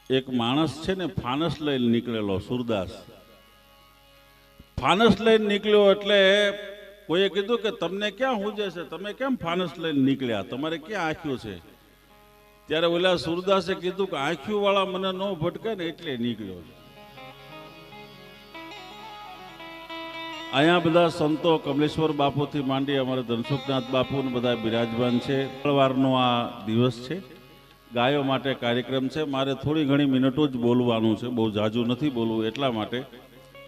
એક માણસ છે ને ફાનસ લઈને નીકળેલો સુરદાસ. ફાનસ લઈને નીકળ્યો એટલે કોઈએ કીધું કે તમને ક્યાં હુજે છે, તમે કેમ ફાનસ લઈને નીકળ્યા, તમારે ક્યાં આંખ્યું છે? ત્યારે ઓલા સુરદાસે કીધું કે આંખ્યું વાળા મને ન ભટકે ને એટલે નીકળ્યો. અહીંયા બધા સંતો કમલેશ્વર બાપુથી માંડી અમારા ધનસુખનાથ બાપુ ને બધા બિરાજમાન છે. મંગળવારનો આ દિવસ છે, ગાયો માટે કાર્યક્રમ છે. મારે થોડી ઘણી મિનિટો જ બોલવાનું છે, બહુ ઝાઝું નથી બોલવું, એટલા માટે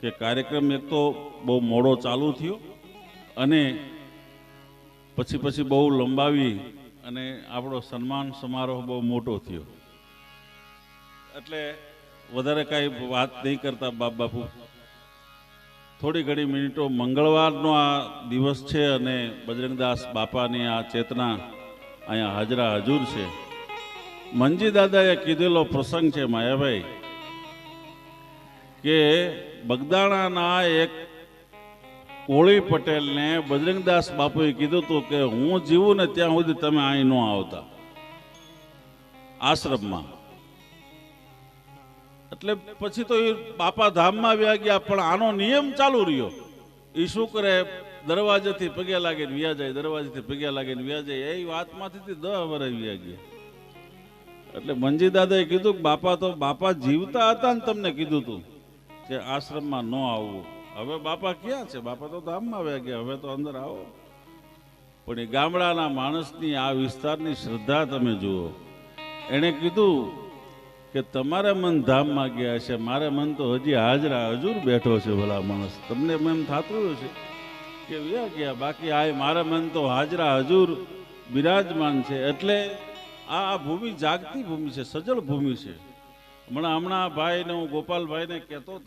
કે કાર્યક્રમ એક તો બહુ મોડો ચાલુ થયો અને પછી બહુ લંબાવી અને આપણો સન્માન સમારોહ બહુ મોટો થયો, એટલે વધારે કાંઈ વાત નહીં કરતા બાપુ, થોડી ઘણી મિનિટો. મંગળવારનો આ દિવસ છે અને બજરંગદાસ બાપાની આ ચેતના અહીંયા હાજરા હજુર છે. મંજી દાદાએ કીધેલો પ્રસંગ છે માયાભાઈ કે બગદાણાના એક કોળી પટેલને બજરંગદાસ બાપુએ કીધું હતું કે હું જીવું ને ત્યાં સુધી તમે અહીં ન આવતા આશ્રમમાં. એટલે પછી તો એ બાપા ધામમાં વ્યા ગયા, પણ આનો નિયમ ચાલુ રહ્યો. એ શું કરે, દરવાજેથી પગે લાગીને વ્યા જાય, દરવાજેથી પગે લાગીને વ્યા જાય. એ વાતમાંથી 10 વર્ષ વ્યા ગયા. એટલે મંજી દાદાએ કીધું કે બાપા જીવતા હતા ને તમને કીધું હતું કે આશ્રમમાં ન આવવું. હવે બાપા ક્યાં છે? બાપા તો ધામમાં વ્યા ગયા, હવે તો અંદર આવો. પણ એ ગામડાના માણસની, આ વિસ્તારની શ્રદ્ધા તમે જુઓ. એણે કીધું કે તમારા મન ધામમાં ગયા છે, મારે મન તો હજી હાજરા હજુર બેઠો છે. ભલા માણસ, તમને એમ થતું હશે કે વ્યા ગયા, બાકી આ મારા મન તો હાજરા હજુર બિરાજમાન છે. એટલે આ ભૂમિ જાગતી ભૂમિ છે, સજળ ભૂમિ છે. હમણાં ભાઈને, હું ગોપાલભાઈને કહેતો હતો